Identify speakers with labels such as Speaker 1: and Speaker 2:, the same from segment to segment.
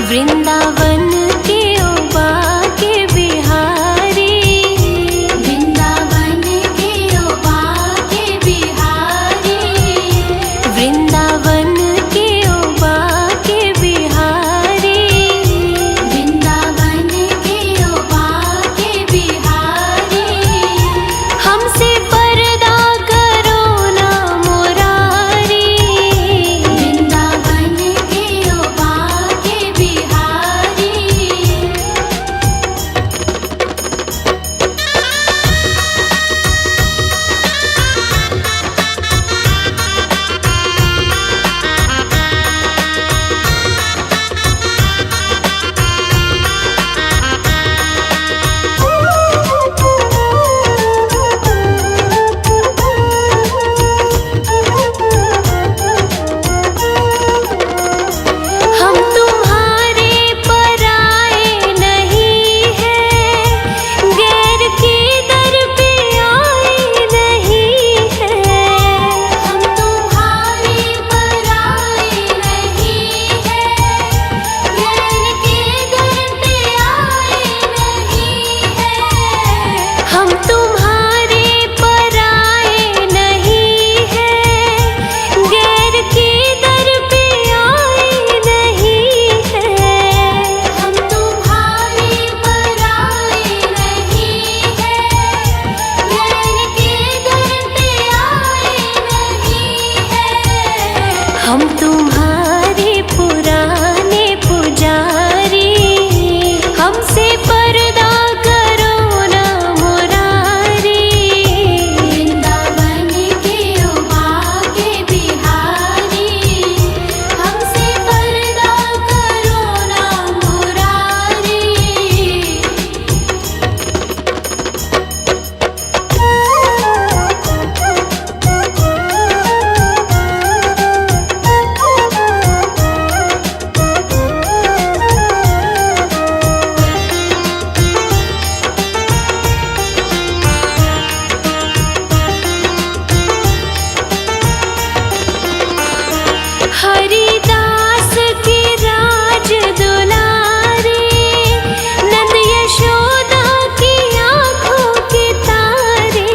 Speaker 1: वृंदावन के ओबा के बिहारी, वृंदावन के ओबा के बिहारी, वृंदावन के ओबा के बिहारी, वृंदावन के ओबा के बिहारी। हमसे पर्दा करो ना मुरारी, वृंदावन के ओबा के बिहारी। हम तुम्हारे पराए नहीं हैं, गैर के दर पे आए नहीं हैं। हम तुम्हारे पराए नहीं हैं, गैर के दर पे आए नहीं हैं। हम तुम्हारे पराए नहीं हैं, गैर के दर पे आए नहीं हैं। हम तुम्हारे पराए नहीं हैं, गैर के दर पे आए नहीं हैं। हम तुम्हारे पुराने पुजारी, हमसे पर्दा करो ना मुरारी, वृंदावन के ओबा के बिहारी। हमसे पर्दा करो ना मुरारी। हरिदास के राज दुलारे, नंद यशोदा की आँखों के तारे।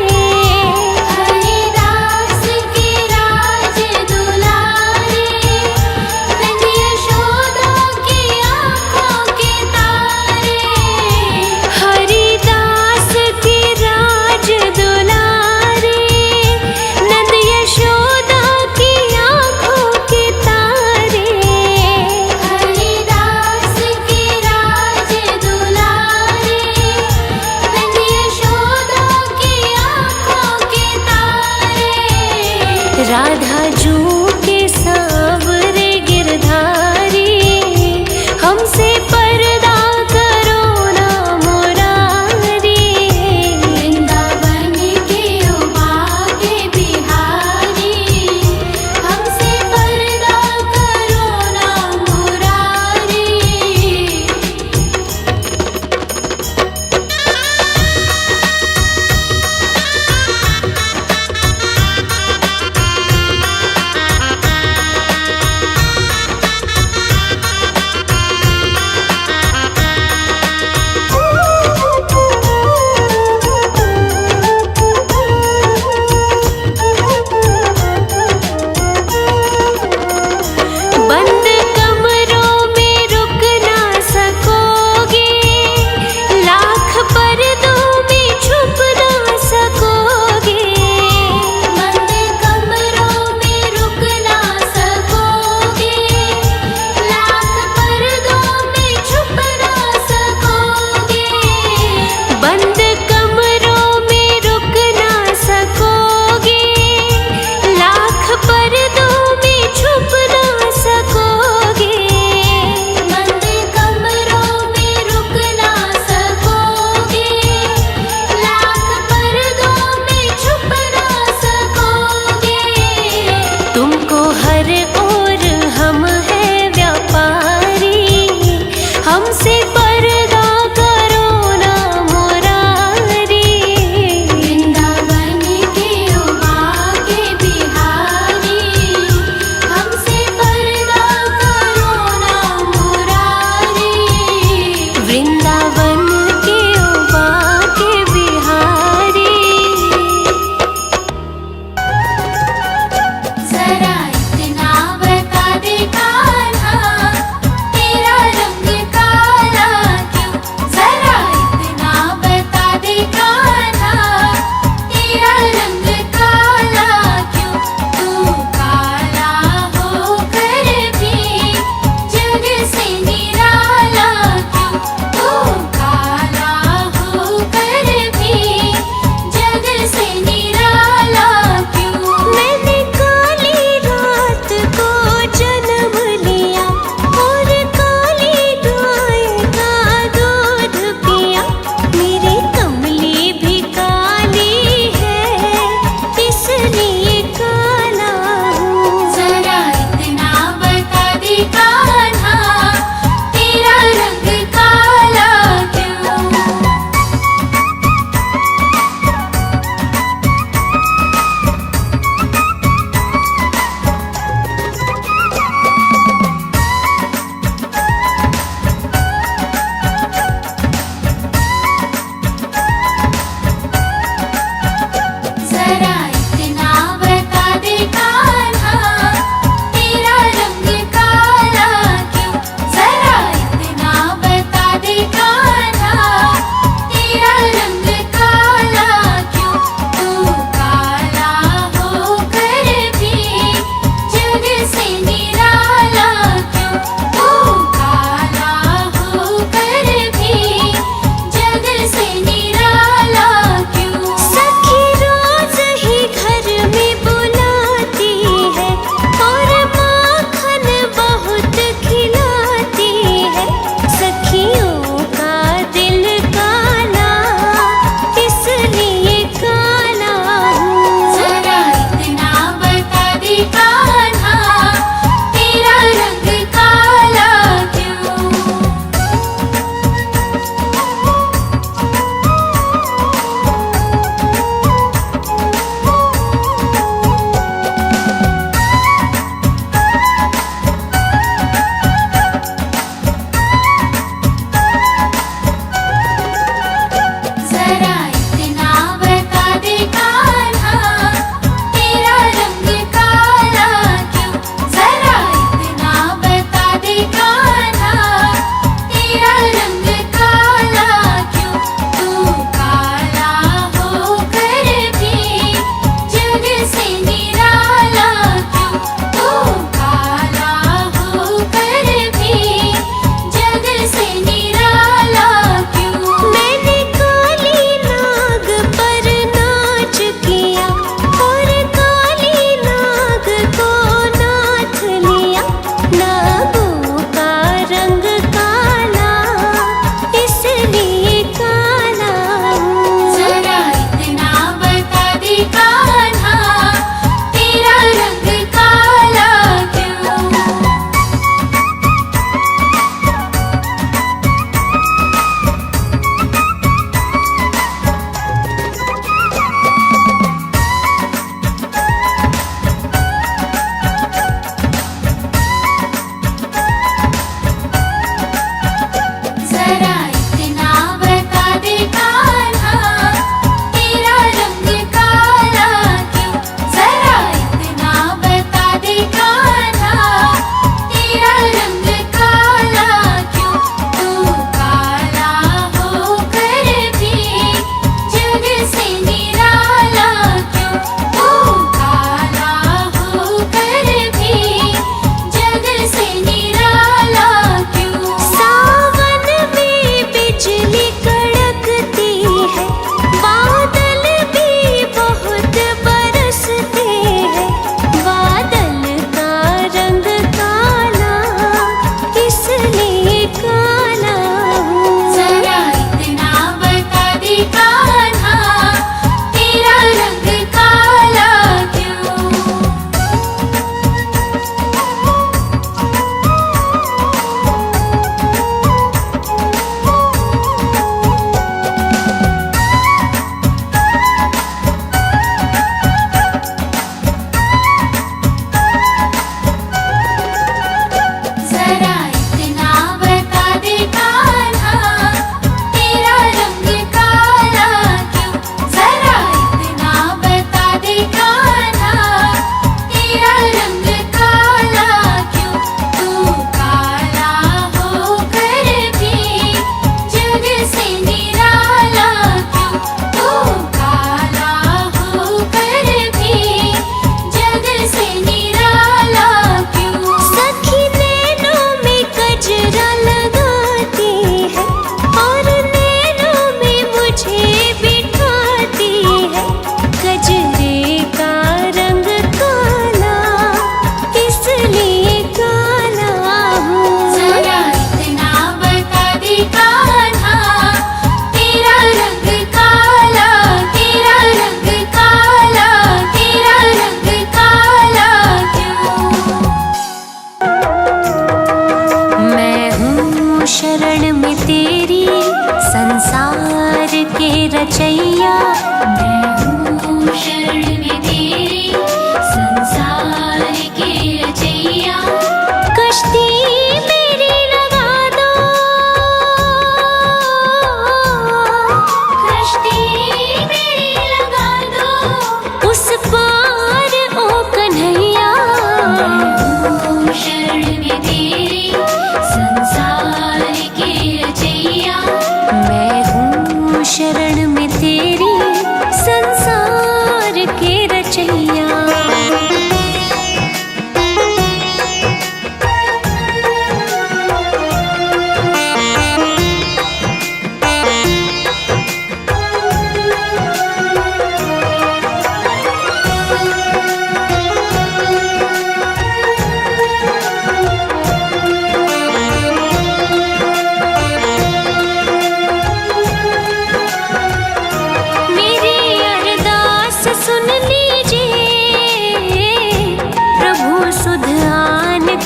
Speaker 1: हरिदास के राज दुलारे, नंद यशोदा की आँखों के तारे। हरिदास के राज दुलारे, नंद यशोदा की आँखों के तारे।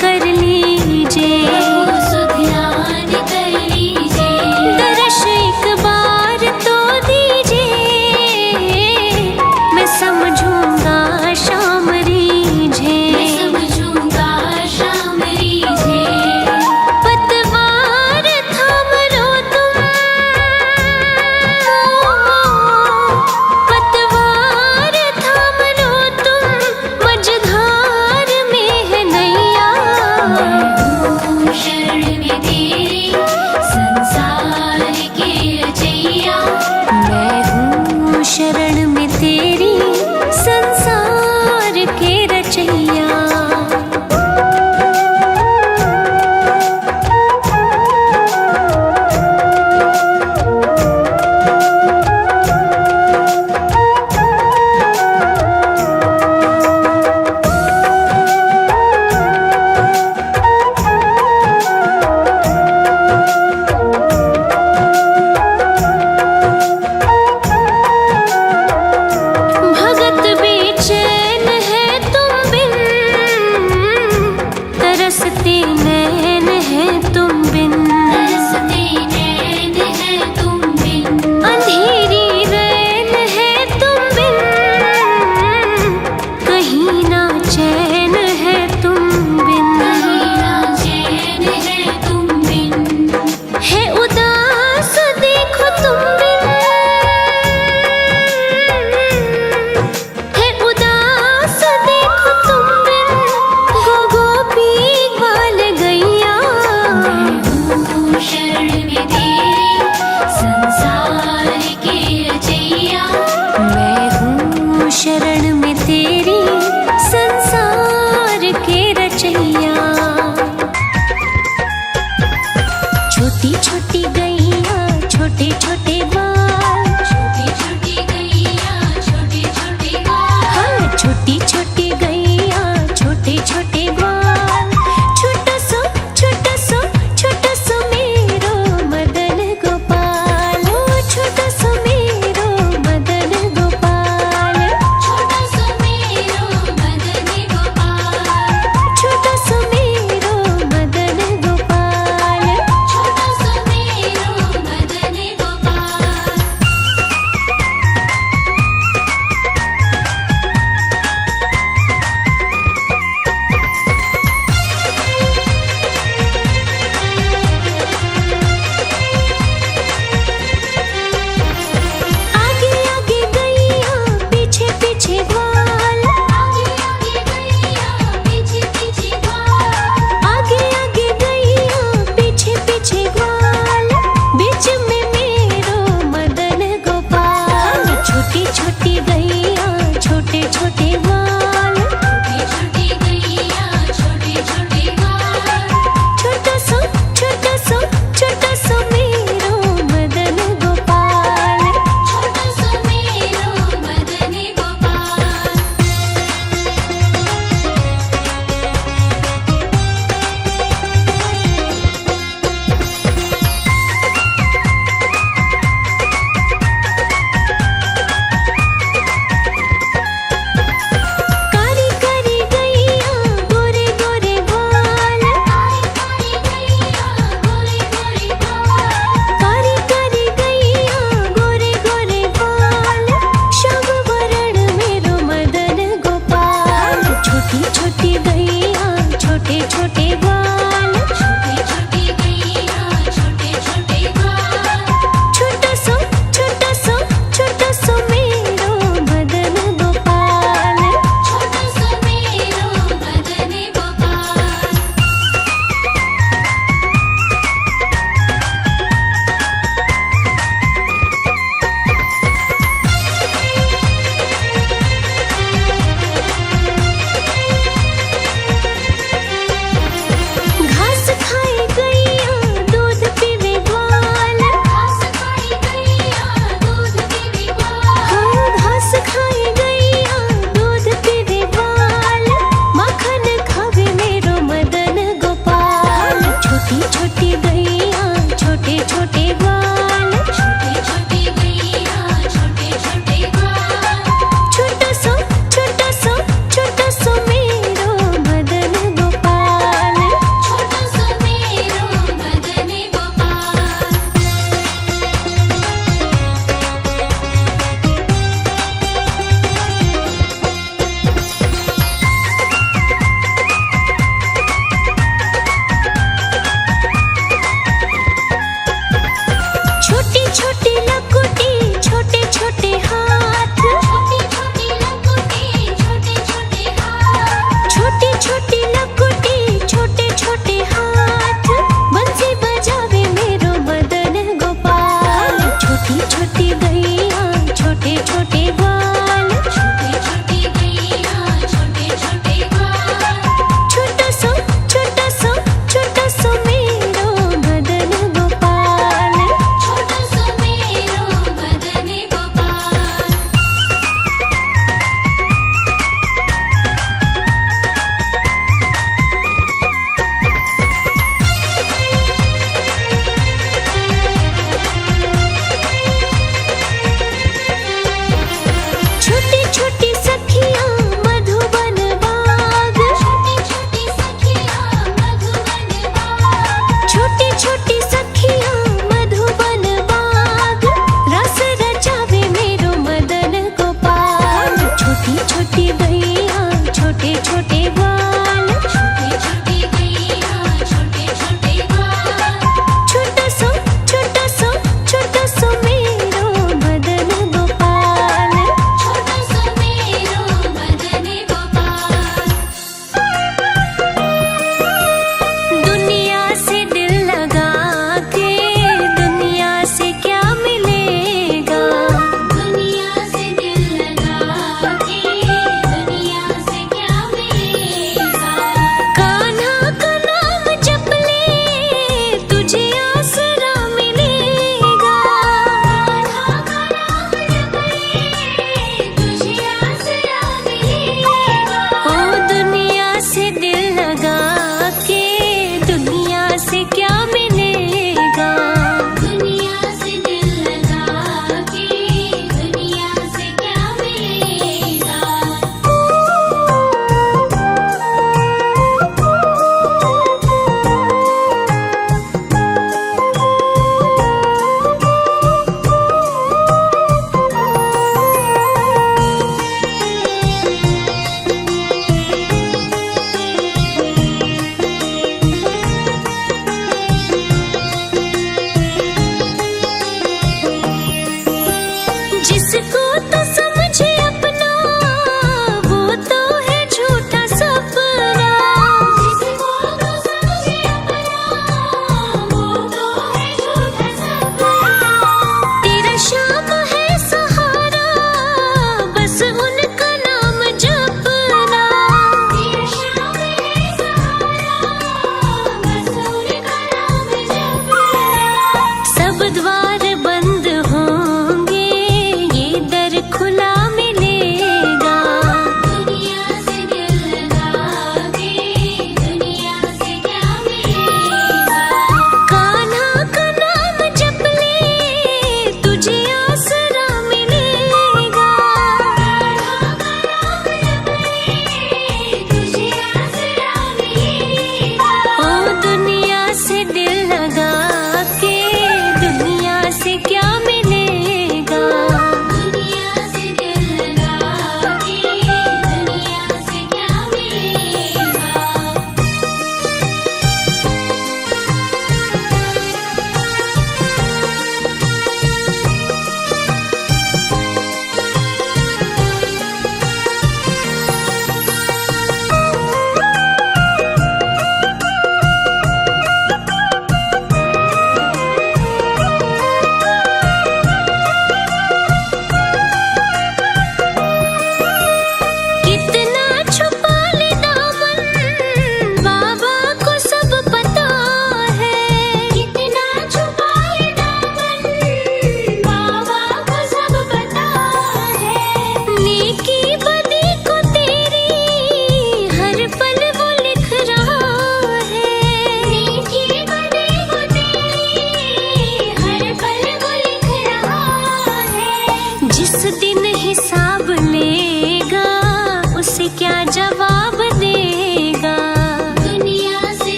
Speaker 2: कर लीजिए,
Speaker 1: ध्यान कर लीजिए,
Speaker 2: दर्श एक बार तो दीजिए, मैं समझूंगा शाम रीझे,
Speaker 1: मैं समझूंगा शाम रीझे।
Speaker 2: पतवार थाम लो तुम, पतवार थाम लो तुम, मझधार में है नैया,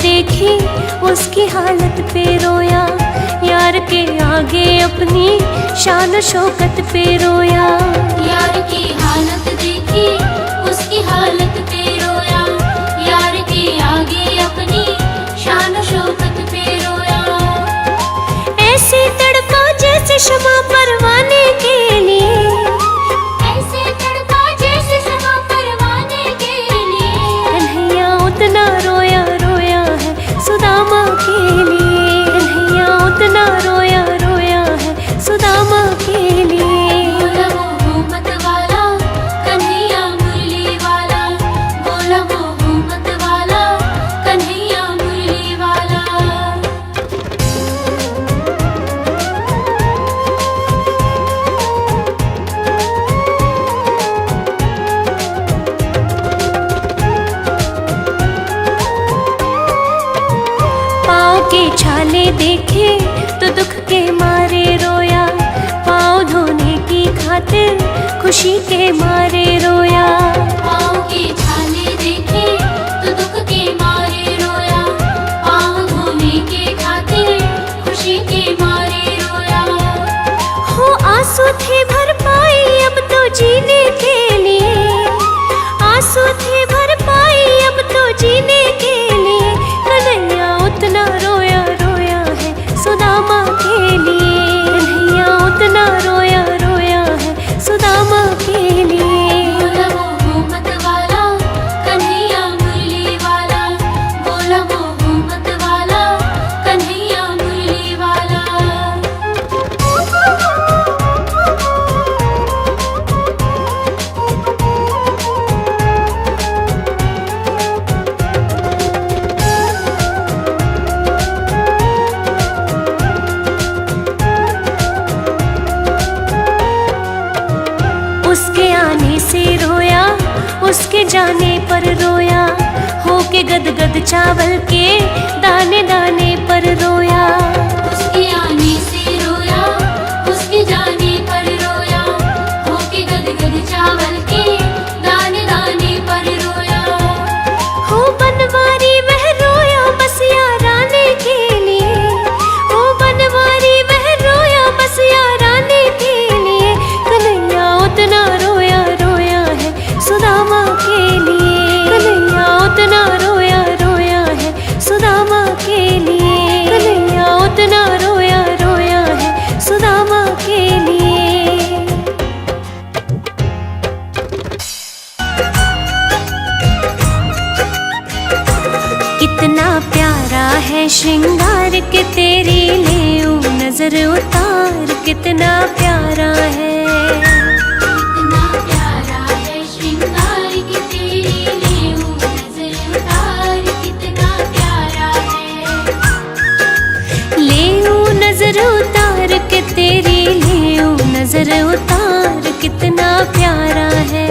Speaker 2: देखी उसकी हालत पे रोया, यार के आगे अपनी शान शौकत पे रोया।
Speaker 1: यार की हालत देखी उसकी हालत पे रोया, यार के आगे अपनी शान शौकत पे रोया।
Speaker 2: ऐसे तड़पा जैसे शमा परवाने के लिए,
Speaker 1: ऐसे तड़पा जैसे शमा परवाने के लिए।
Speaker 2: कन्हैया उतना रोया रोया है सुदामा के लिए, कन्हैया उतना रोया रोया है सुदामा के लिए।
Speaker 1: बोला मोहम्मद वाला कन्हैया मुरली वाला, बोला मोहम्मद वाला कन्हैया मुरली वाला।
Speaker 2: पाँव के छाले देखे तो दुख के मारे रोया, पाँव धोने की खातिर खुशी के मारे रोया।
Speaker 1: पाँव के छाले देखे तो दुख के मारे रोया, पाँव धोने के खातिर खुशी के मारे रोया।
Speaker 2: हो आंसू थे भरपाई अब तो जीने के लिए, आंसू थे भरपाई अब तो जीने के लिए। कन्हैया उतना रोया रोया है सुदामा के लिए, कन्हैया उतना रोया रोया है सुदामा के लिए।
Speaker 1: बोला मोहम्मद वाला कन्हैया मुरली वाला, बोला मोहम्मद वाला कन्हैया मुरली वाला।
Speaker 2: उसके आने से रोया, उसके जाने पर रोया, होके गदगद चावल के दाने दाने पर रोया।
Speaker 1: उसके आने से रोया, उसके जाने पर रोया, होके गदगद चावल के दाने दाने पर रोया।
Speaker 2: हो बनवारी वह रोया बस यार आने के लिए, हो बनवारी वह रोया बस यार आने के लिए। कन्हैया उतना रोया रोया है सुदामा के लिए, कन्हैया उतना रोया रोया है सुदामा के लिए, कन्हैया उतना रोया रोया है सुदामा के लिए। कितना प्यारा है श्रृंगार के तेरी लेऊ नजर उतार, कितना प्यारा है।
Speaker 1: कितना प्यारा है श्रृंगार की तेरी लेऊ नजर उतार, कितना प्यारा है।
Speaker 2: लेऊ नजर उतार के तेरी लेऊ नजर उतार, कितना प्यारा है।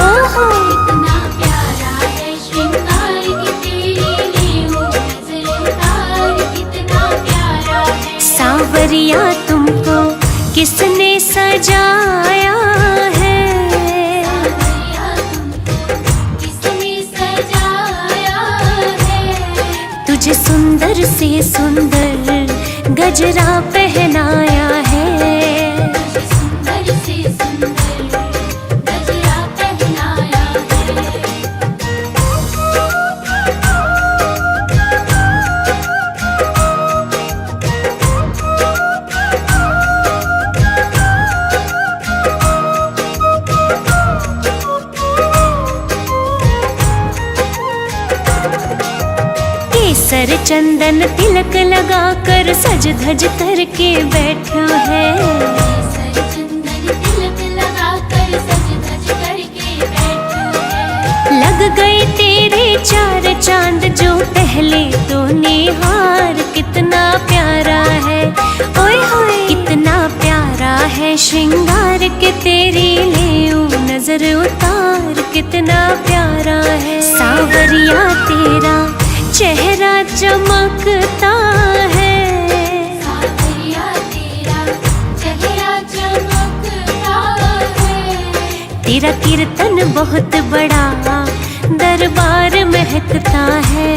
Speaker 2: ओहो
Speaker 1: कितना प्यारा है श्रृंगार की तेरी लेऊ नजर उतार, कितना प्यारा है।
Speaker 2: सांवरिया तुमको किसने सजाया है,
Speaker 1: सावरिया तुमको किसने सजाया है।
Speaker 2: तुझे सुंदर से सुंदर गजरा पहनाया है।
Speaker 1: तुझे सुंदर से सुंदर गजरा पहनाया है।
Speaker 2: केसर चंदन तिलक लगाकर सज धज करके बैठो है।
Speaker 1: केसर चंदन तिलक लगाकर सज धज करके बैठो है।
Speaker 2: लग गए तेरे चार चांद जो पहले तो निहार, कितना प्यारा है। ओए होए कितना प्यारा है श्रृंगार के तेरी लेऊ नजर उतार, कितना प्यारा है। सांवरिया तेरा चेहरा चमकता है,
Speaker 1: सावरिया तेरा चेहरा चमकता है।
Speaker 2: तेरा कीर्तन बहुत बड़ा दरबार महकता है।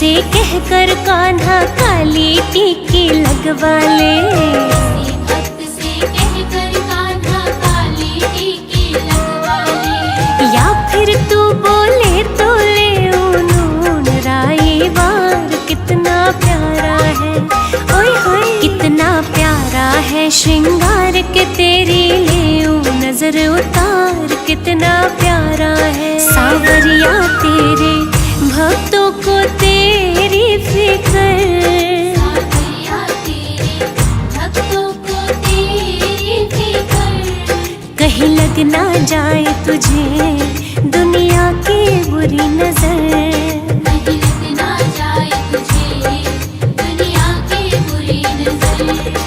Speaker 2: से कहकर कान्हा काली टीकी लगवा ले।
Speaker 1: किसी भक्त से कहकर कान्हा काली टीकी लगवा ले।
Speaker 2: या फिर तू बोले तो ले नून राई वार, कितना प्यारा है, ओए होए कितना प्यारा है श्रृंगार के तेरी ले नजर उतार, कितना प्यारा है सावरिया तेरे भक्तों को तेरी फिक्र।
Speaker 1: सावरिया तेरे भक्तों को तेरी फिक्र।
Speaker 2: कहीं लग ना जाए तुझे दुनिया की बुरी नजर।
Speaker 1: कहीं लग ना जाए तुझे दुनिया की बुरी नजर।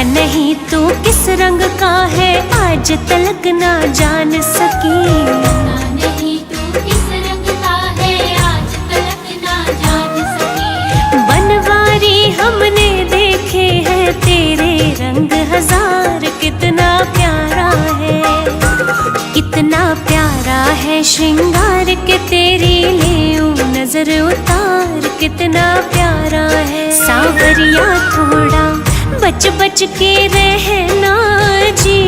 Speaker 2: नहीं तू किस रंग का है आज तलक ना जान सकी।
Speaker 1: नहीं तू किस रंग का है आज तलक ना जान सकी।
Speaker 2: बनवारी हमने देखे हैं तेरे रंग हजार, कितना प्यारा है, कितना प्यारा है श्रृंगार के तेरी ले नजर उतार, कितना प्यारा है सावरिया थोड़ा बच बच के रहना जी।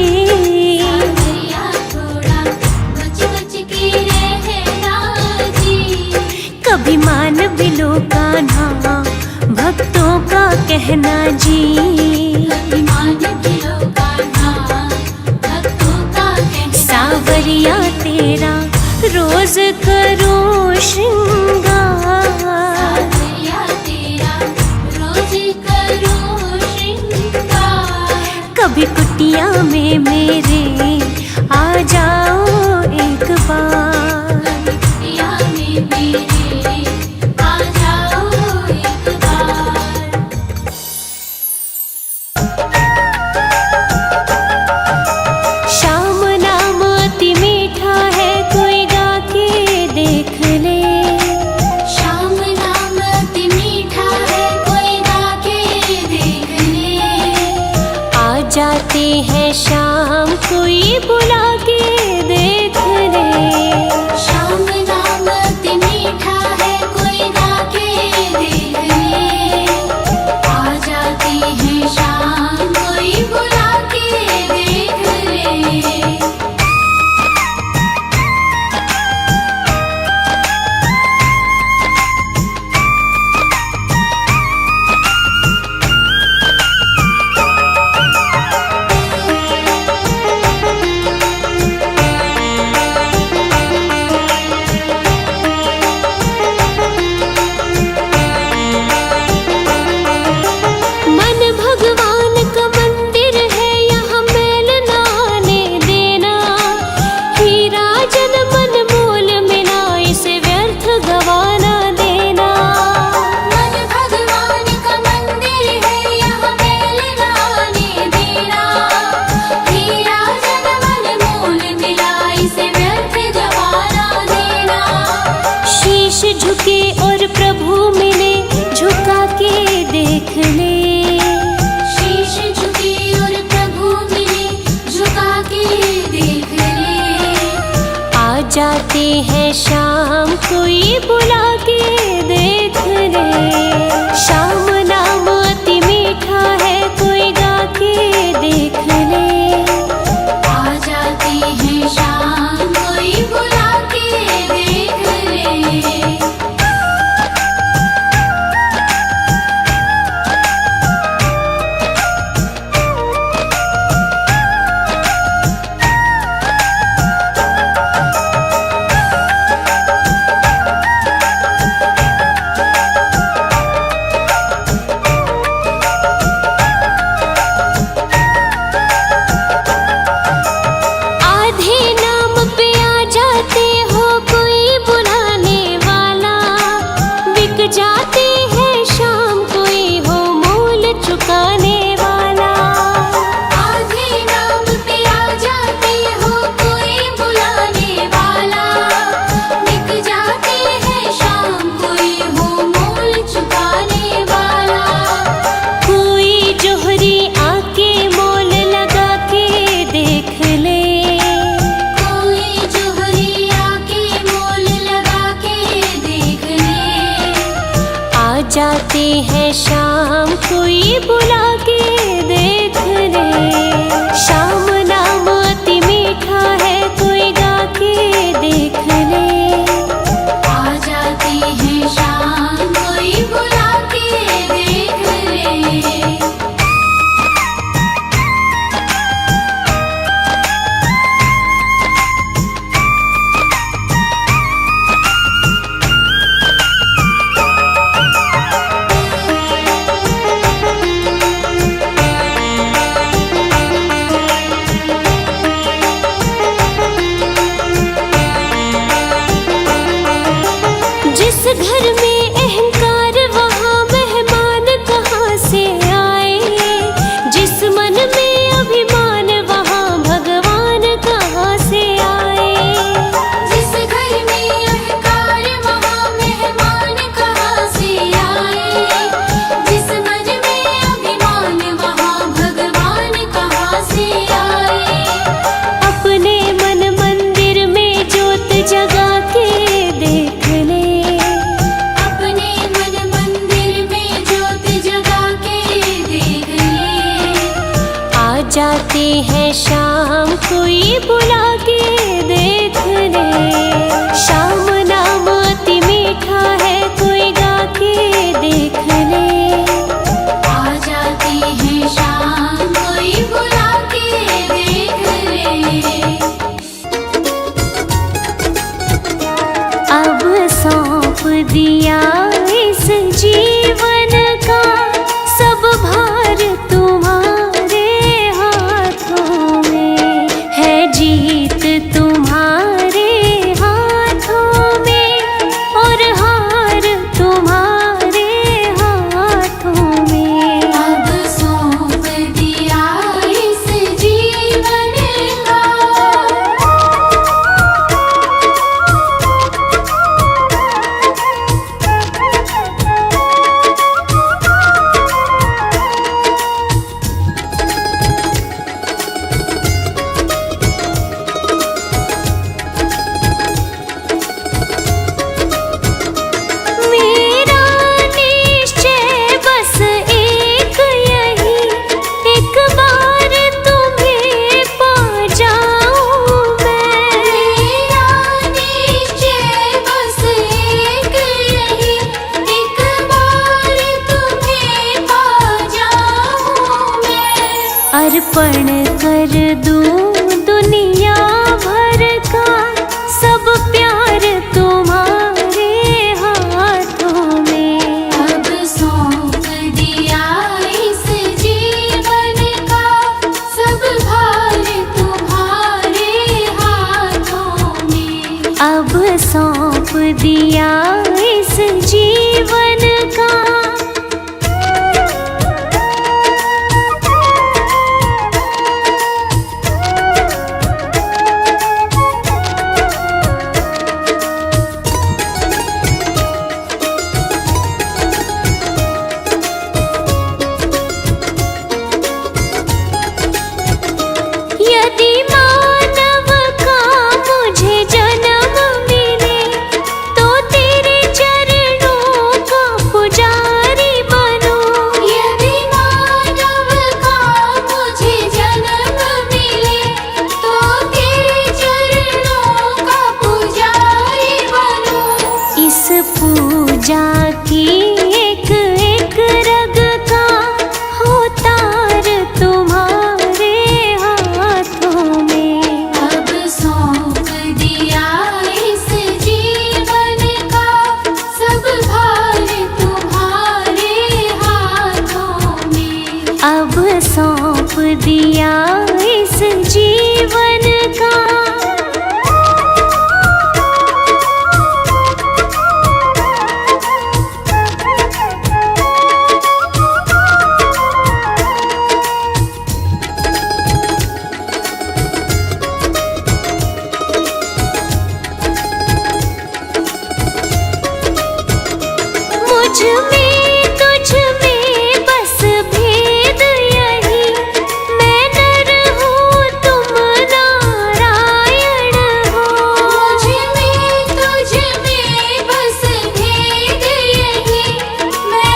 Speaker 1: सावरिया थोड़ा बच बच के रहना जी।
Speaker 2: कभी मान भी लो कान्हा भक्तों का कहना जी।
Speaker 1: कभी मान भी लो कान्हा भक्तों का कहना।
Speaker 2: सावरिया तेरा रोज करूं श्रृंगार,
Speaker 1: सावरिया तेरा रोज करूं श्रृंगार।
Speaker 2: कभी कुटिया में मेरे आ जाओ एक बार।
Speaker 1: कुटिया में मेरे आ जाओ एक बार।
Speaker 2: श्याम नाम अति मीठा है कोई गा के देख ले।
Speaker 1: श्याम नाम अति मीठा है कोई गा के देख ले।
Speaker 2: आ जाते हैं शाम कोई बुला के देख ले।
Speaker 1: श्याम नाम अति मीठा है कोई गा के देख ले। आ जाते हैं शाम कोई बुला के देख ले।
Speaker 2: मन भगवान का मंदिर है यहाँ मैल ना आने देना। हीरा जन मन मोल मिला इसे व्यर्थ गवाना देना।
Speaker 1: मन भगवान का मंदिर है यहाँ मैल ना आने देना। हीरा जन मन मोल मिला इसे व्यर्थ गवाना देना।
Speaker 2: शीश झुके और प्रभु मिले झुका के देख ले।
Speaker 1: शीश झुके और प्रभु मिले झुका के देख ले।
Speaker 2: आ जाते हैं शाम कोई बुला के देख ले। श्याम नाम अति मीठा है कोई गा के देख ले।
Speaker 1: आ जाते हैं शाम कोई बुला के देख ले।
Speaker 2: जाते हैं शाम कोई बुला के देख ले। शाम नाम अति मीठा है कोई गा के देख ले।
Speaker 1: आ जाती है शाम कोई बुला के देख ले।
Speaker 2: जिस घर में अहंकार वहाँ मेहमान कहाँ से आए। जिस मन में अभिमान वहाँ भगवान कहाँ से आए।
Speaker 1: जिस घर में अहंकार वहाँ मेहमान कहाँ से आए। जिस मन में अभिमान वहाँ भगवान कहाँ से आए।
Speaker 2: अपने मन मंदिर में ज्योत जगा के देख ले।
Speaker 1: अपने मन मंदिर में ज्योत जगा के देख ले।
Speaker 2: आ जाते हैं शाम कोई बुला के देख ले। शाम नाम अति मीठा है कोई गा के देख ले।
Speaker 1: आ जाती है शाम कोई बुला के देख ले।
Speaker 2: अब सौंप दिया इस जीवन का सब भार तुम्हारे हाथों में है। जीत तुम्हारे हाथों में और हार तुम्हारे हाथों में।
Speaker 1: अब सौंप दिया इस जीवन का
Speaker 2: मेरा निश्चय बस एक यही, एक बार तुम्हें पा जाऊं मैं।
Speaker 1: मेरा निश्चय बस एक यही, एक बार तुम्हें पा जाऊं मैं।
Speaker 2: अर्पण कर दूं दुनिया भर का सब प्यार तुम्हारे हाथों में।
Speaker 1: अब सौंप दिया इस जीवन का सब भार तुम्हारे हाथों में।
Speaker 2: अब सौंप दिया इस जीवन का यदि मानव का मुझे जन्म मिले तो तेरे चरणों का पुजारी बनूं।
Speaker 1: यदि मानव का मुझे जन्म मिले तो तेरे चरणों का पुजारी बनूं।
Speaker 2: इस पूजा की एक एक रग का हो तार तुम्हारे हाथों में।
Speaker 1: अब सौंप दिया इस जीवन का सब भार तुम्हारे हाथों में।
Speaker 2: अब सौंप दिया इस जीवन का मुझ में तुझ में बस भेद यही। मैं नर हूँ तुम नारायण हो।
Speaker 1: मुझ में तुझ में बस भेद यही। मैं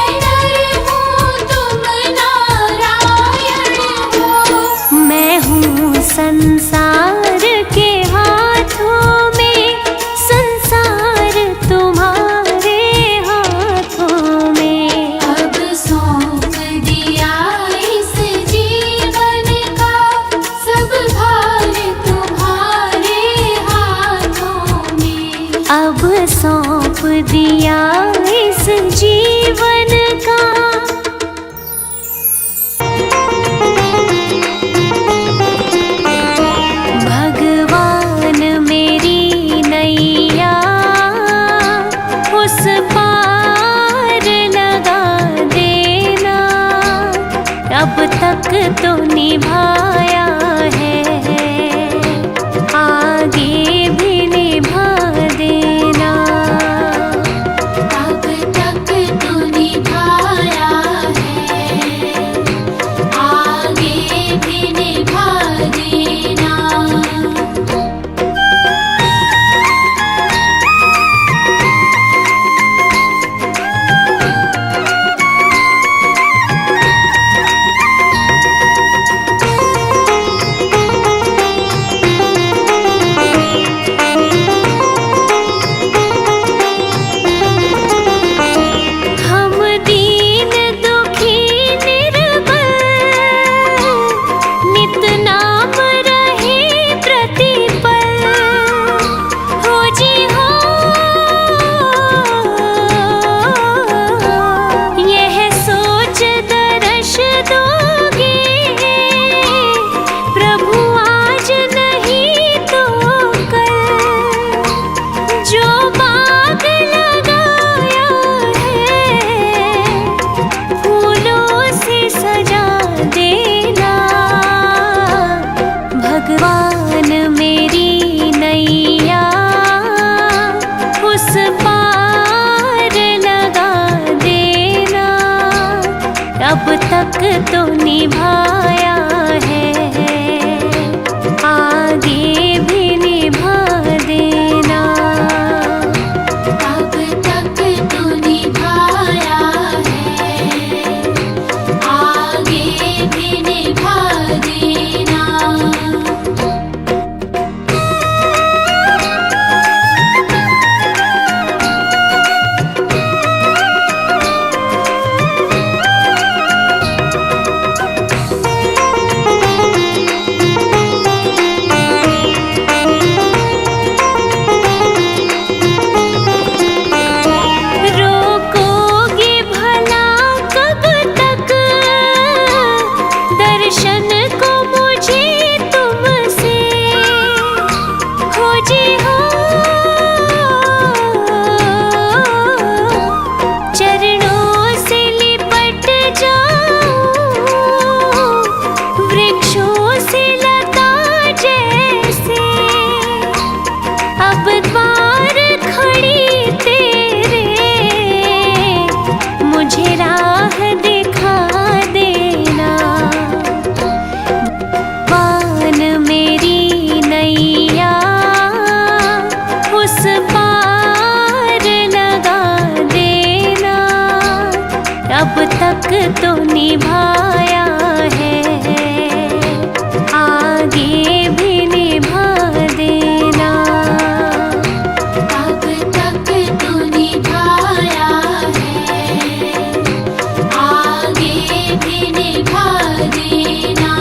Speaker 2: तो निभाया है, आगे भी निभा देना।
Speaker 1: अब तक तो निभाया है, आगे भी निभा देना।
Speaker 2: हम दीन दुखी निर्बल, नित नाम रहे प्रतिपल। हो जी हो, यह सोच दर्श दोगे, प्रभु आज नहीं तो कल। जो बाग लगाया है, फूलों से सजा देना। भगवान मेरी नैया उस पार लगा देना। अब तक तो निभाया है, आगे भी निभा देना।
Speaker 1: अब तक तो निभाया है, आगे भी निभा देना।
Speaker 2: रोकोगे भला कब तक दर्शन को मुझे तुमसे। हो जी हो, चरणों से लिपट जाऊं, वृक्षों से लता जैसे। अब द्वार खड़ी तेरे, मुझे राह दिखा देना। पान मेरी नैया उस पार लगा देना। अब तक तो निभाया है, आगे भी निभा देना।
Speaker 1: अब तक तो निभाया है, आगे भी निभा देना।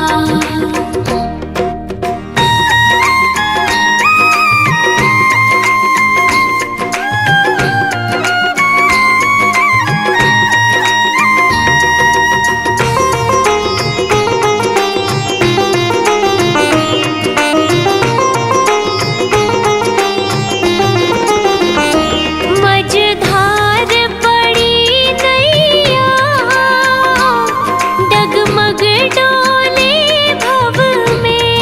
Speaker 2: मझधार पड़ी नैया, डगमग डोले भव में।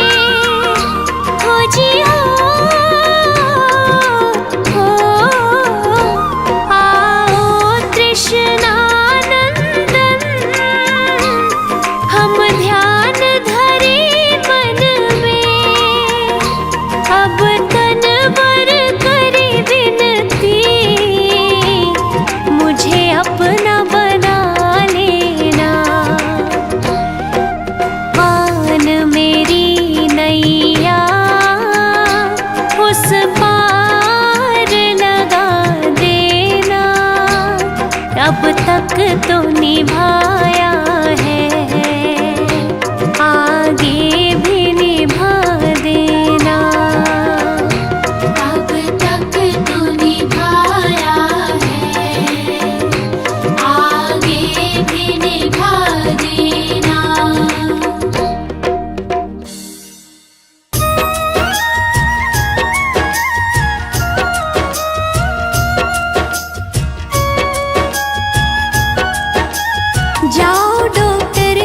Speaker 2: हो जी हो, आओ तृष्णानंदन, हम ध्यान धरे मन में। अब तन बर करे विनती, मुझे अपना बना लेना। पान मेरी नैया उस पार लगा देना। अब तक तो निभाया है, आगे भी निभा देना।
Speaker 1: अब तक तो निभाया है, आगे भी निभा देना।
Speaker 2: जाओ डॉक्टर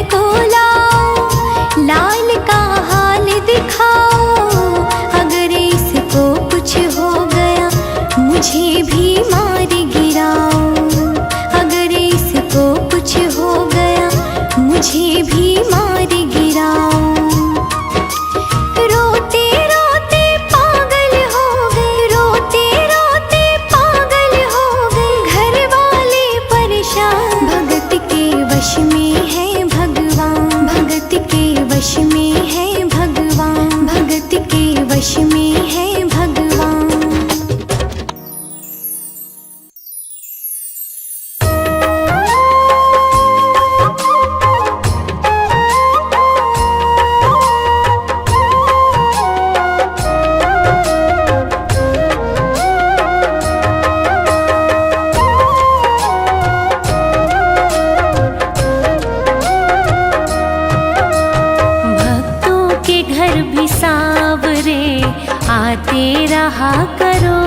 Speaker 2: रहा करो।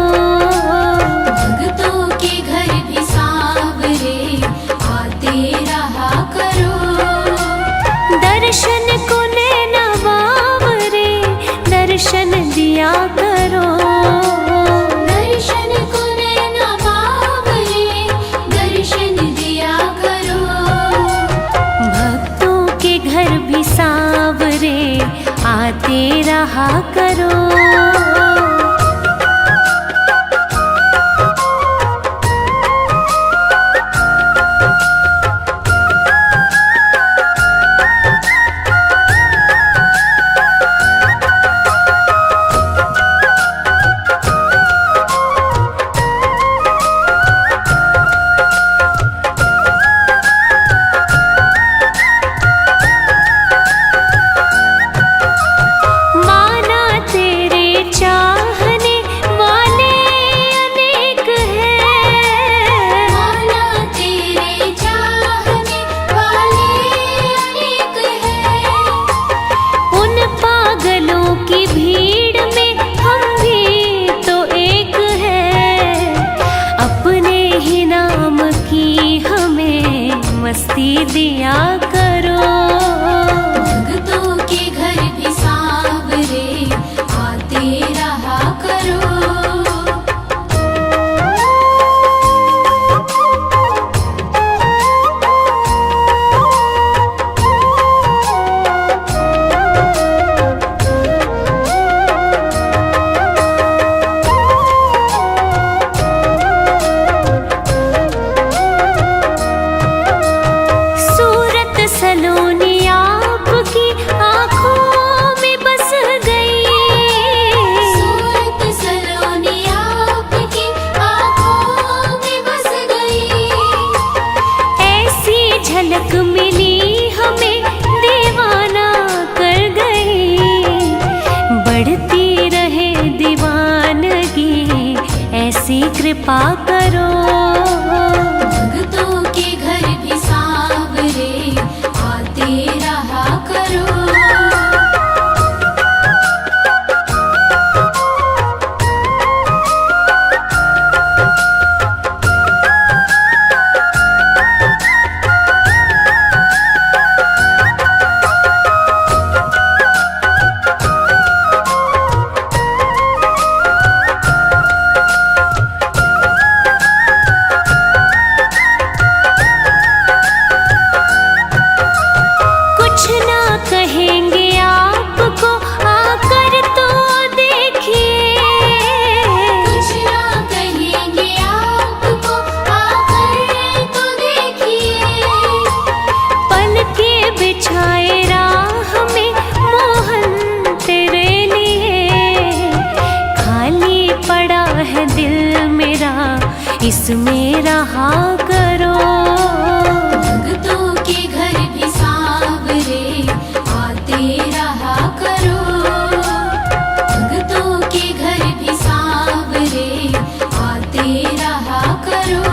Speaker 1: भक्तों के घर भी सांवरे आते रहा करो।
Speaker 2: दर्शन को नैना बावरे दर्शन दिया करो।
Speaker 1: दर्शन को नैना बावरे दर्शन दिया करो।
Speaker 2: भक्तों के घर भी सांवरे आते रहा करो। माना तेरे चाहने वाले अनेक हैं।
Speaker 1: माना तेरे चाहने वाले अनेक हैं।
Speaker 2: उन पागलों की भीड़ में हम भी तो एक हैं। अपने ही नाम की हमें मस्ती दिया करो।
Speaker 1: भक्तों के घर भी सांवरे आते रहा करो।
Speaker 2: सूरत सलोनी आपकी आँखों में बस गई।
Speaker 1: सूरत सलोनी आपकी आँखों में बस गई।
Speaker 2: ऐसी झलक मिली हमें दीवाना कर गई। बढ़ती रहे दीवानगी ऐसी कृपा करो।
Speaker 1: भक्तों के घर भी सांवरे आते रहा करो।
Speaker 2: कुछ ना कहेंगे आपको आकर तो देखिए।
Speaker 1: कुछ ना कहेंगे आपको आकर तो देखिए।
Speaker 2: पल के बिछाए राह में मोहन तेरे लिए। खाली पड़ा है दिल मेरा इसमें रहा करो।
Speaker 1: भक्तों के घर भी सांवरे आते रहा करो। भक्तों के घर भी सांवरे आते रहा करो।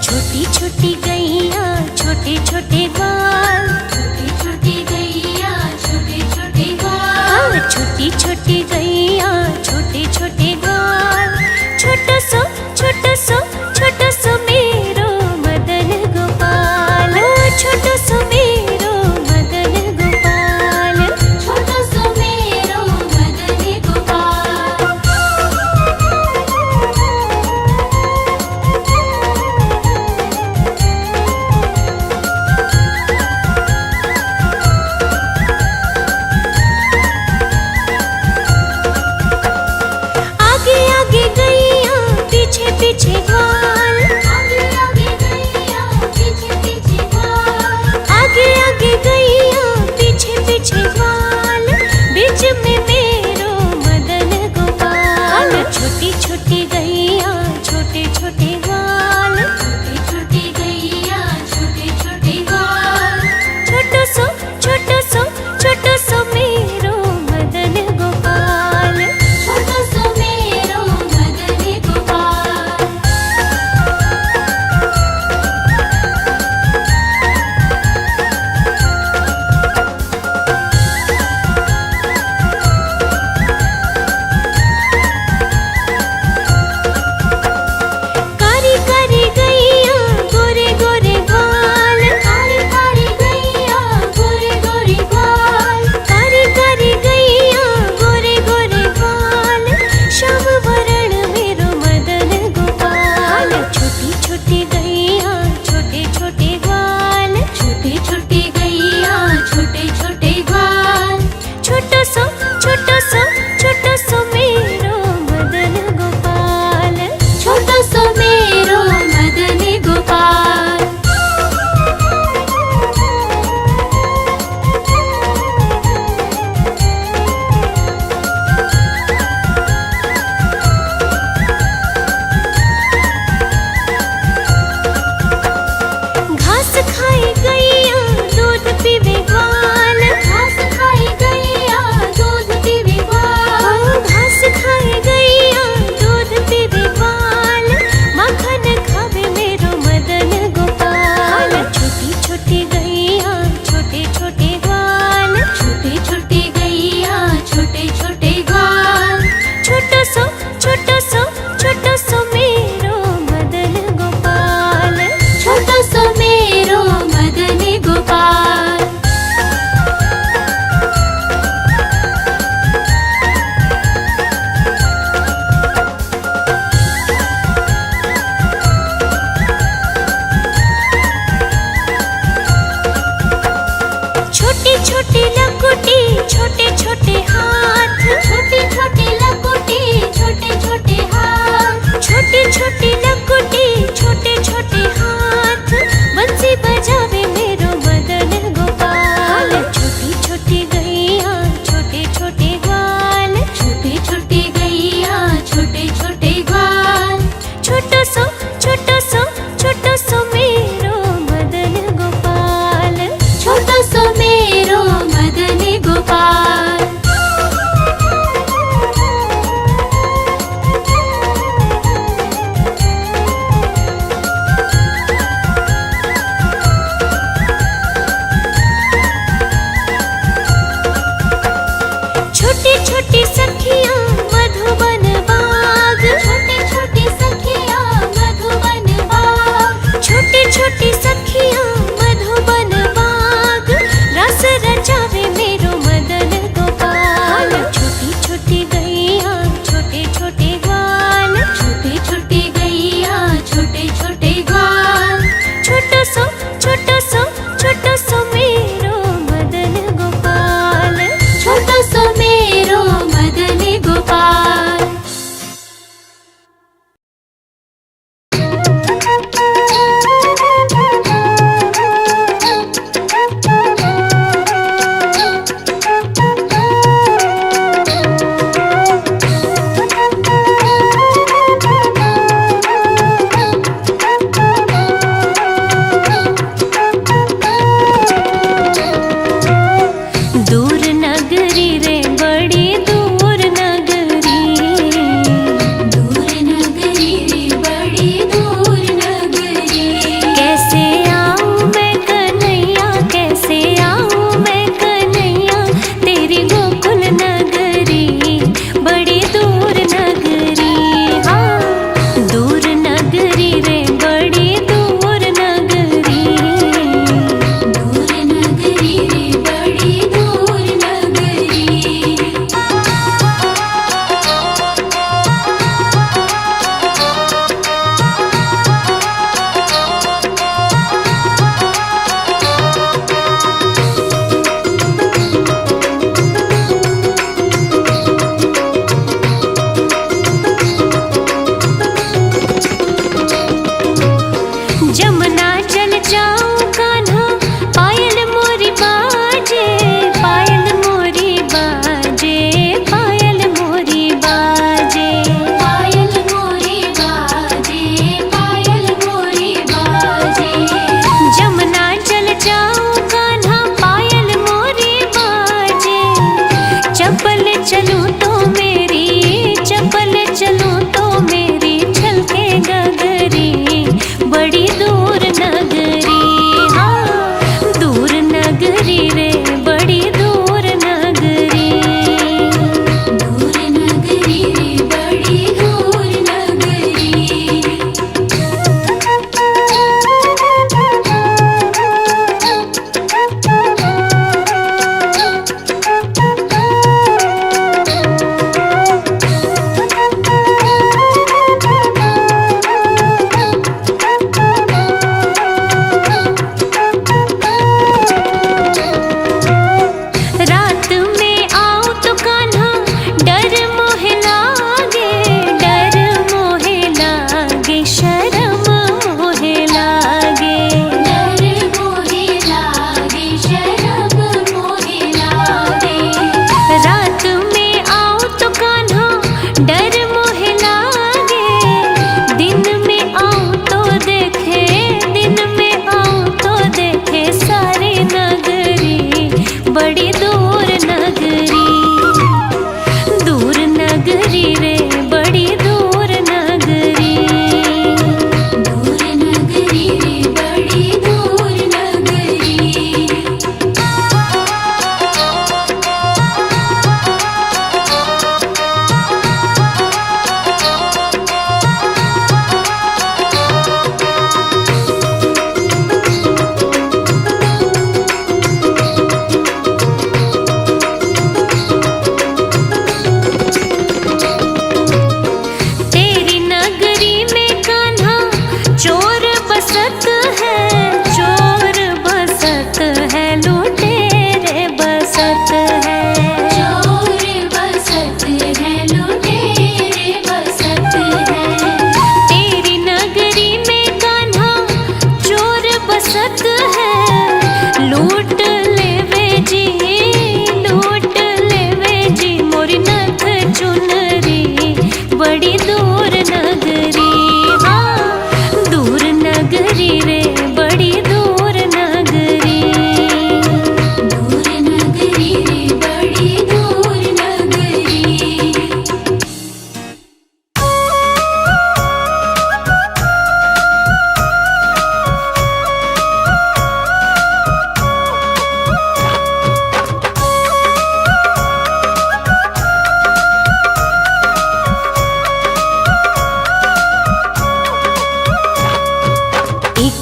Speaker 2: छोटी छोटी गैया छोटे छोटे ग्वाल।
Speaker 1: छोटी छोटी गैया छोटे छोटे ग्वाल।
Speaker 2: छोटी छोटी गैया छोटे छोटे ग्वाल। छोटो सो छोटो सो मेरो मदन गोपाल। छोटो सो मेरो मदन गोपाल।
Speaker 1: छोटा सो मेरो मदन गोपाल।
Speaker 2: आगे आगे गैया पीछे पीछे ग्वाल।
Speaker 1: आगे आगे गैया पीछे पीछे ग्वाल।
Speaker 2: आगे आगे गैया पीछे पीछे ग्वाल। बीच में मेरो मदन गोपाल। छोटी छोटी गैया छोटे छोटे ग्वाल।
Speaker 1: छोटी छोटी गैया छोटे छोटे ग्वाल।
Speaker 2: छोटो सो मेरो मदन गोपाल। छोटो सो मेरो मदन गोपाल,
Speaker 1: छोटो सो मेरो मदन गोपाल।
Speaker 2: छोटी छोटी सखियाँ मधुबन बाग,
Speaker 1: छोटी छोटी सखियाँ मधुबन बाग,
Speaker 2: छोटी छोटी सखियाँ मधुबन बाग, रस रचावे मेरो मदन गोपाल। छोटी छोटी गैया छोटे छोटे ग्वाल,
Speaker 1: छोटी छोटी गैया छोटे छोटे ग्वाल।
Speaker 2: छोटो सो मेरो मदन गोपाल,
Speaker 1: छोटो सो मेरो मदन गोपाल।
Speaker 2: दूर नगरी रे बड़ी दूर नगरी,
Speaker 1: दूर नगरी रे बड़ी दूर नगरी।
Speaker 2: कैसे आऊँ मैं कन्हैया, कैसे आऊँ मैं कन्हैया, तेरी गोकुल नगरी बड़ी दूर नगरी। हाँ, दूर नगरी रे बड़ी दूर नगरी,
Speaker 1: दूर नगरी रे बड़ी दूर नगरी।
Speaker 2: जमुना जल जाऊं कान्हा, पायल मोरी बाजे, पायल मोरी बाजे, पायल मोरी बाजे।
Speaker 1: पायल मोरी बाजे, पायल मोरी बाजे।
Speaker 2: जमुना जल जाऊं कान्हा, पायल मोरी बाजे, चपल चलूं तो मेरी, चपल चलूं तो मेरी छलके गगरी बड़ी दूर नगरी। हाँ, दूर नगरी रे बड़ी दूर नगरी।
Speaker 1: दूर नगरी रे बड़ी दूर नगरी।
Speaker 2: रात में आऊं तो कान्हा, डर मोहे लागे, डर मोहे लागे, शर्म मोहे लागे।
Speaker 1: डर मोहे लागे, शर्म मोहे लागे।
Speaker 2: रात में आऊं तो कान्हा, डर मोहे लागे, दिन में आऊं तो देखे, दिन में आऊं तो देखे सारी नगरी बड़ी दूर नगरी। दूर नगरी रे बड़ी दूर नगरी।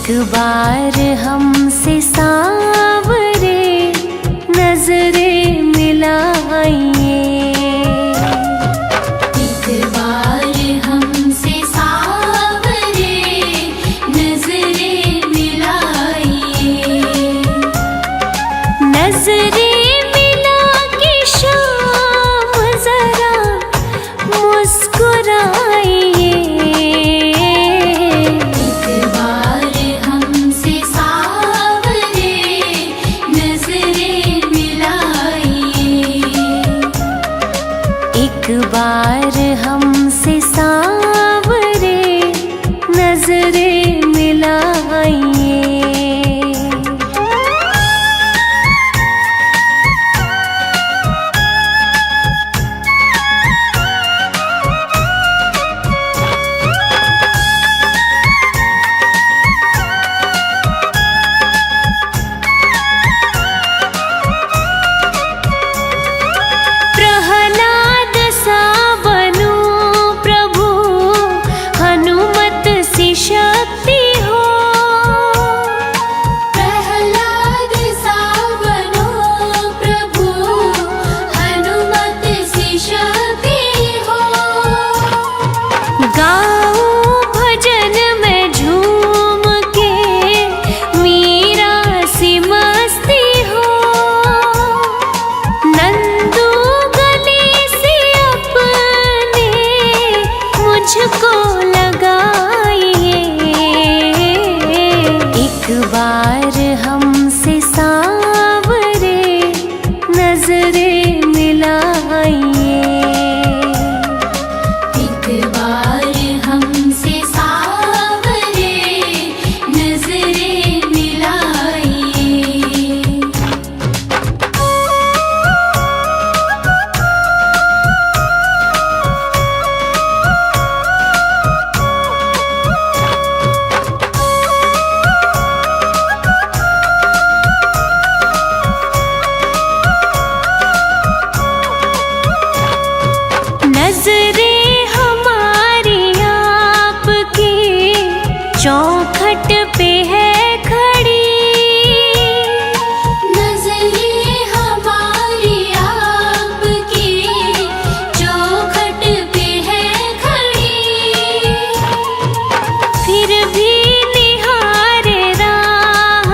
Speaker 2: एक बार हमसे सांवरे नजरें मिलाइए।
Speaker 1: एक बार हमसे सांवरे नजरें मिलाइए।
Speaker 2: नजरें मिला के शाम जरा मुस्कुराइए।
Speaker 1: एक बार हमसे सांवरे नजरें मिलाइए।
Speaker 2: एक बार हमसे सांवरे नजरें मिलाइए। प्रहलाद सा बनूं प्रभु, हनुमत सी शक्ति हो।
Speaker 1: प्रहलाद सा बनो प्रभु, हनुमत सी शक्ति हो।
Speaker 2: गाऊं भजन में झूम के मीरा सी मस्ती हो। नंदू गले से अपने मुझको लगाइए। एक बार हमसे सांवरे नजरें मिलाइए।
Speaker 1: एक बार हमसे सांवरे नजरें मिलाइए।
Speaker 2: नजरें हमारी आपकी चौखट पे है खड़ी।
Speaker 1: नजरें हमारी आपकी चौखट पे है खड़ी।
Speaker 2: फिर भी निहारे राह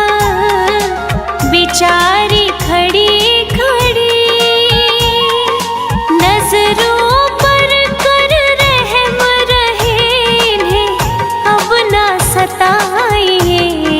Speaker 2: बेचारी खड़ी खड़ी। नजरों पर कर रहम रहे, इन्हें अब ना सताइए।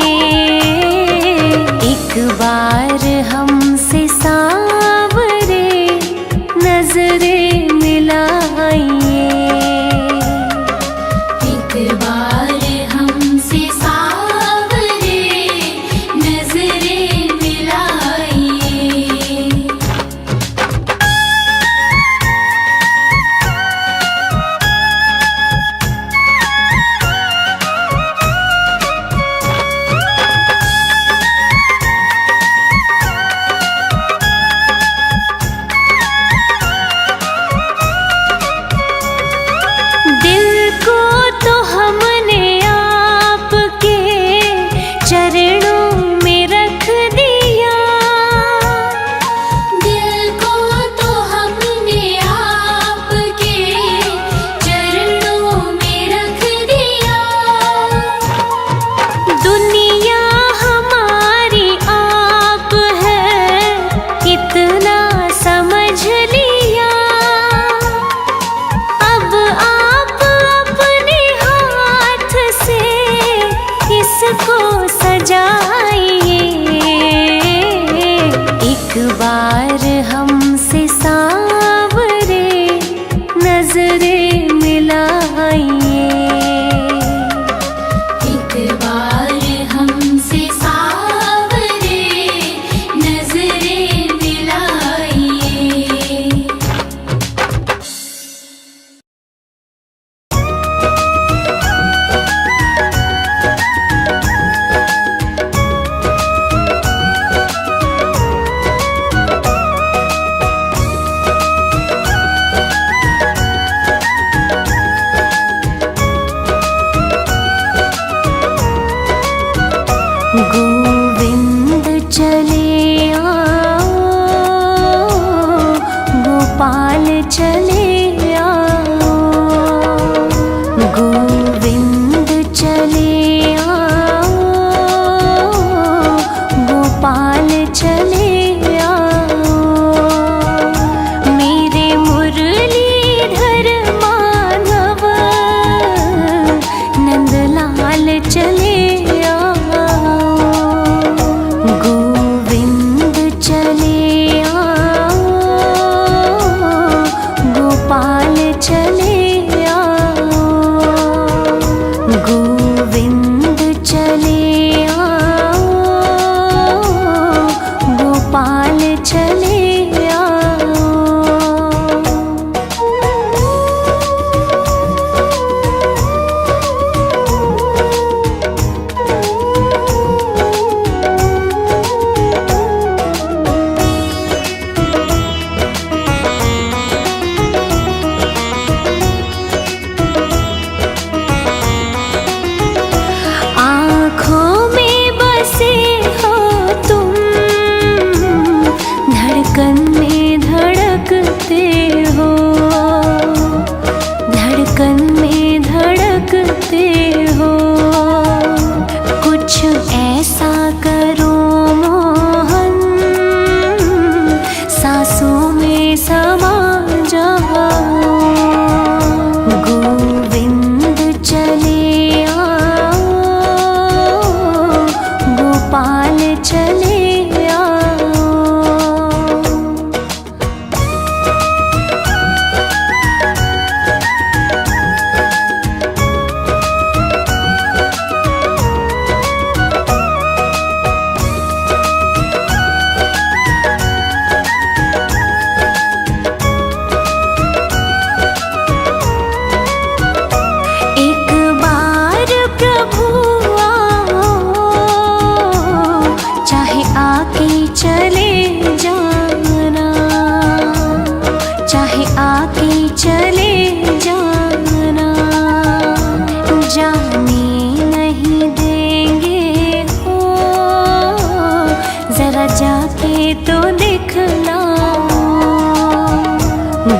Speaker 2: तो दिखलाओ,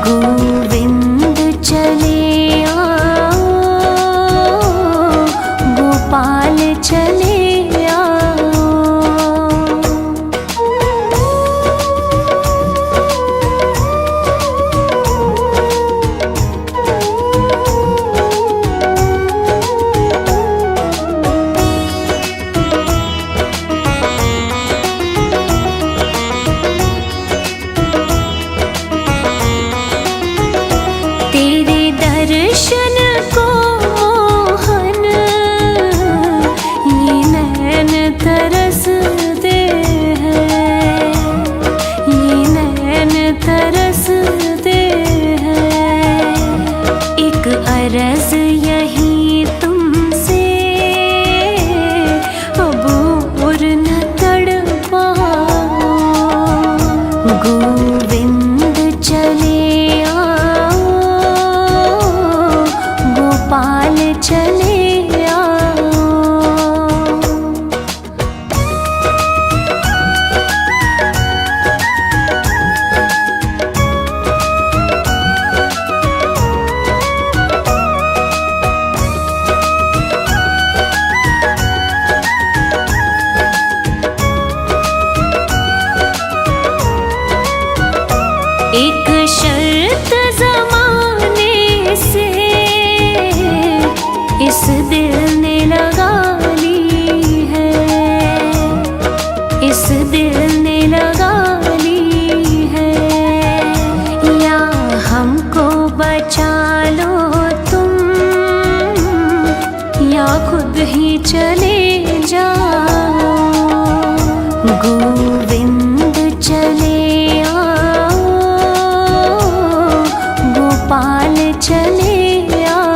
Speaker 2: गोविंद चले आओ, गोपाल चले आओ। तेरे दर्शन को मोहन ये नैन तरसते हैं, ये नैन तरसते हैं। एक अरज यही तुमसे, अब और न तड़पाओ, गोविंद चले आओ, गोपाल चले आओ। एक शर्त ज़माने से इस दिल ने लगा ली है, इस दिल ने लगा ली है। या हमको बचा लो तुम, या खुद ही चले जाओ, गोविंद चले आओ, गोपाल चले आओ।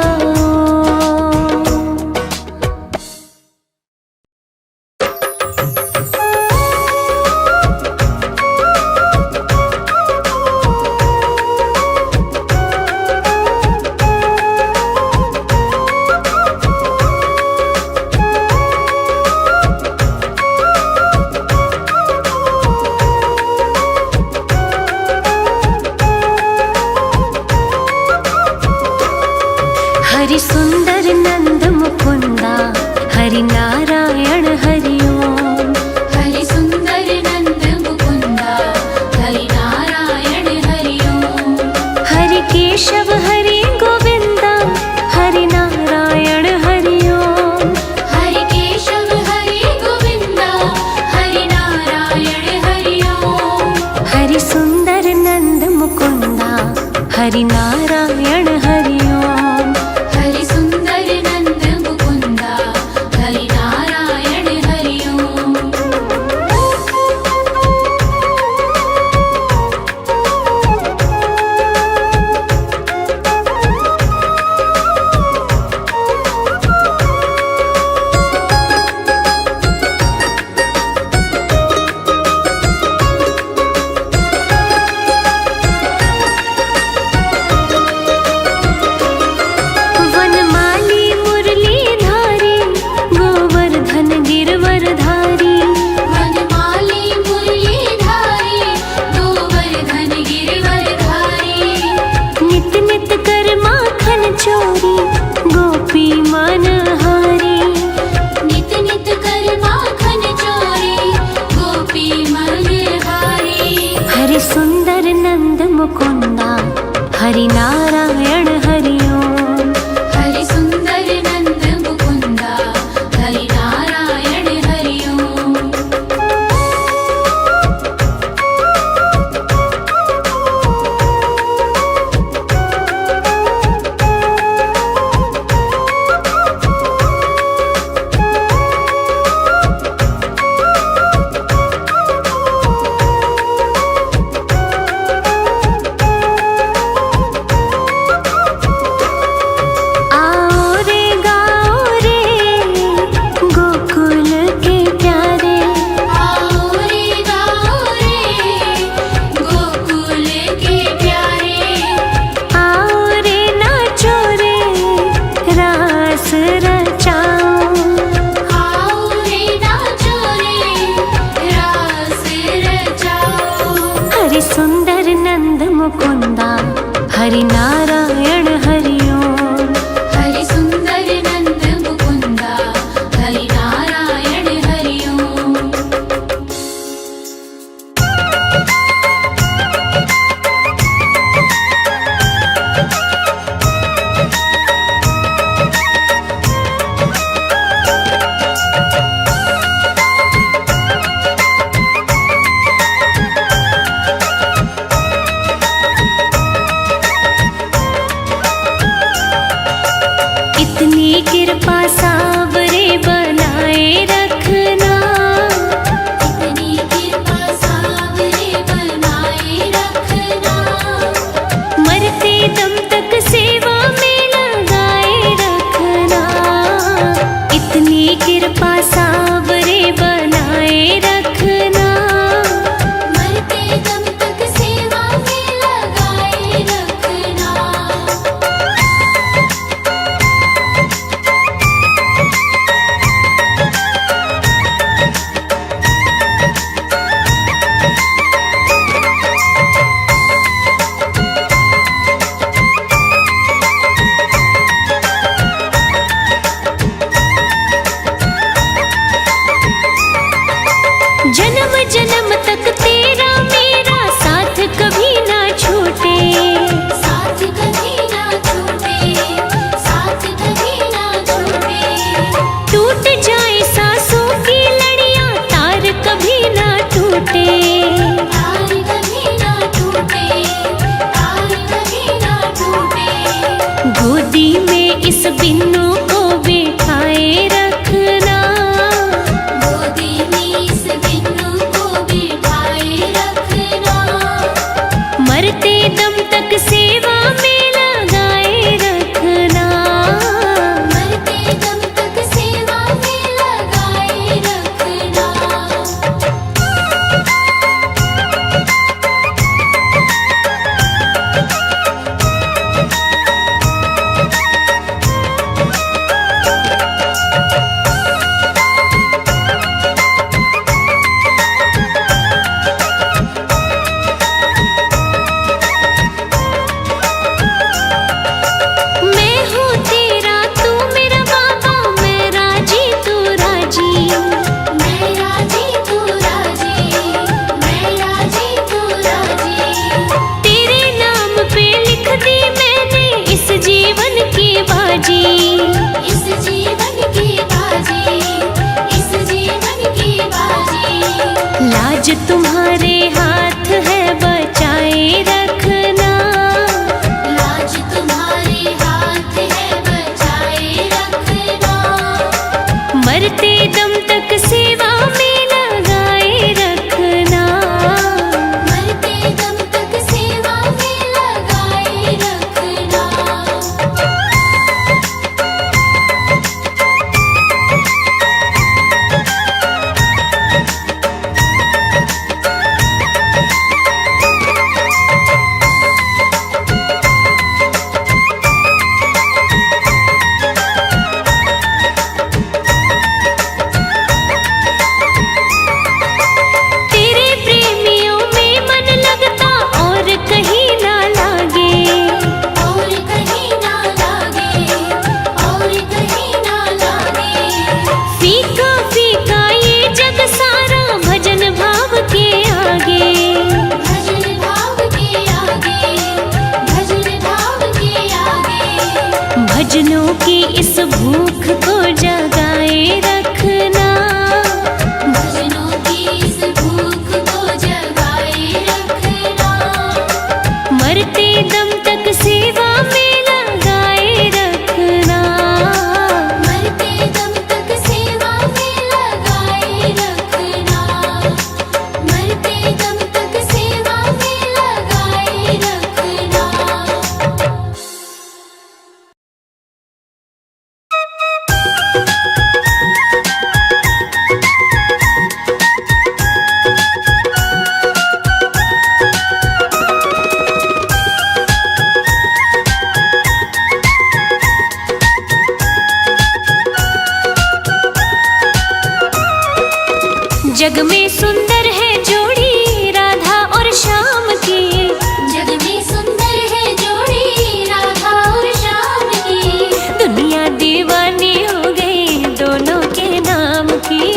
Speaker 2: जग में सुंदर है जोड़ी राधा और श्याम की।
Speaker 1: जग में सुंदर है जोड़ी राधा और श्याम की।
Speaker 2: दुनिया दीवानी हो गई दोनों के नाम की।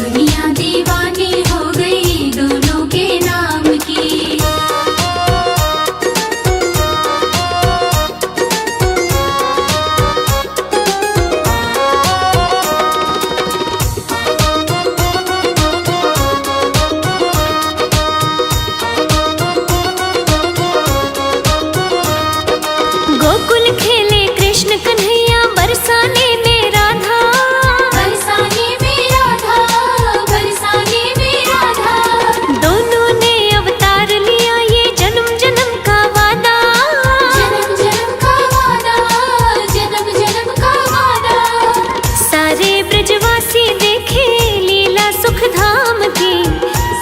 Speaker 1: दुनिया दीवानी हो गई दोनों के नाम की।
Speaker 2: गोकुल खेले कृष्ण कन्हैया बरसाने में राधा।
Speaker 1: बरसाने में राधा, बरसाने में राधा।
Speaker 2: दोनों ने अवतार लिया ये जन्म जन्म का वादा।
Speaker 1: जन्म जन्म का वादा, जन्म जन्म का वादा।
Speaker 2: सारे ब्रजवासी देखे लीला सुख धाम की।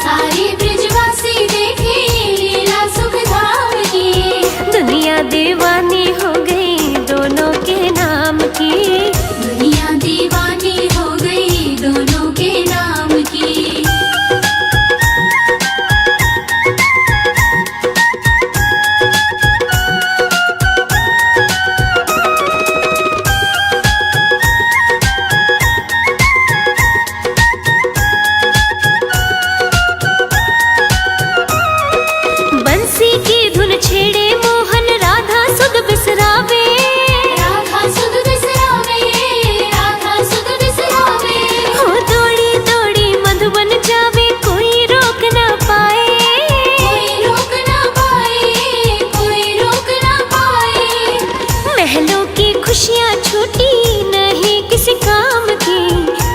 Speaker 1: सारे ब्रजवासी देखे लीला सुख धाम की।
Speaker 2: दुनिया दीवानी हो गई दोनों के नाम की।
Speaker 1: दुनिया दीवानी हो गई दोनों के नाम की।
Speaker 2: बंसी की धुन छेड़े मोहन राधा सुध बिसरावे।
Speaker 1: राधा सुध बिसरावे, राधा सुध बिसरावे।
Speaker 2: हो दौड़ी दौड़ी मधुबन जावे कोई रोक ना पाए।
Speaker 1: कोई रोक ना पाए, कोई रोक ना पाए।
Speaker 2: महलों की खुशियाँ छूटी नहीं किसी काम की।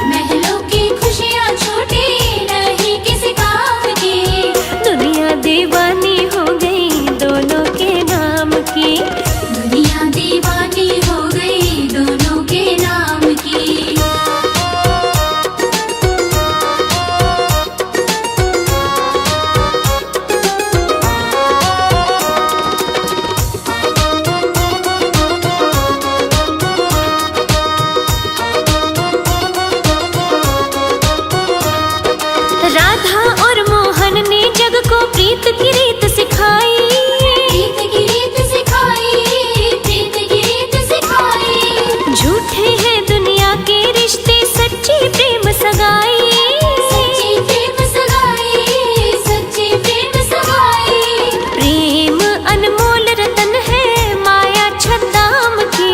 Speaker 1: महलों की खुशियाँ छूटी नहीं किसी काम की।
Speaker 2: दुनिया दीवानी हो गई दोनों के नाम की।
Speaker 1: दुनिया दीवानी हो गई दोनों के नाम की।
Speaker 2: राधा और मोहन ने जग को प्रीत की रीत सिखाई।
Speaker 1: प्रीत की रीत सिखाई, प्रीत की रीत सिखाई।
Speaker 2: झूठे हैं दुनिया के रिश्ते सच्ची प्रेम सगाई।
Speaker 1: सच्ची प्रेम सगाई, सच्ची प्रेम सगाई।
Speaker 2: प्रेम अनमोल रतन है माया छद्दाम की।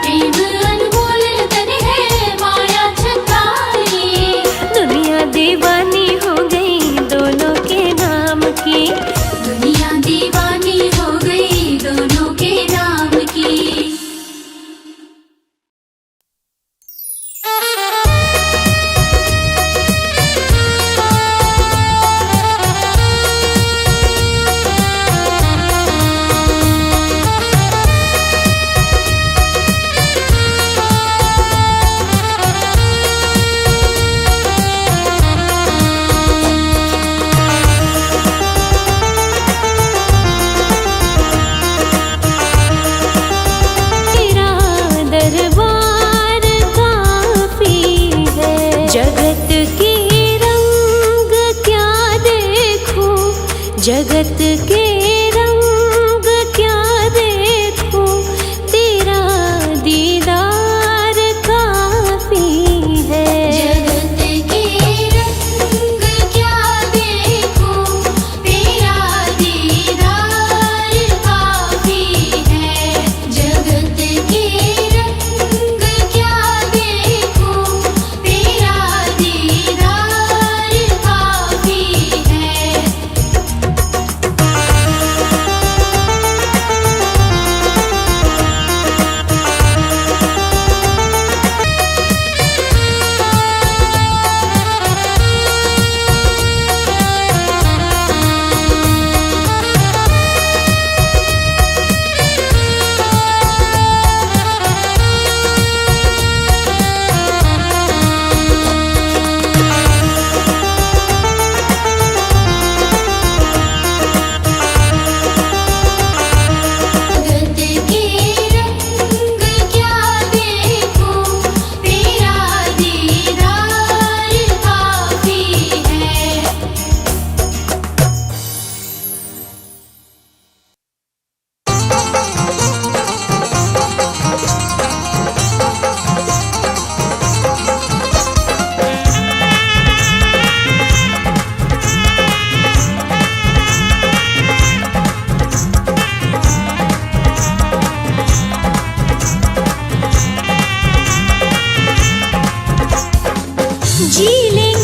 Speaker 1: प्रेम अनमोल रतन है माया छताई।
Speaker 2: दुनिया दीवानी हो गई दोनों के नाम की।
Speaker 1: दुनिया दीवानी हो गई दोनों के नाम की।
Speaker 2: तेरा दरबार काफी है। जगत के रंग क्या देखो, जगत के रंग क्या देखो। तेरा दीदार काफी है।
Speaker 1: जगत के रंग क्या देखो, तेरा दीदार काफी है। जगत के रंग क्या देखो, तेरा दीदार काफी है।
Speaker 2: जी लेंगे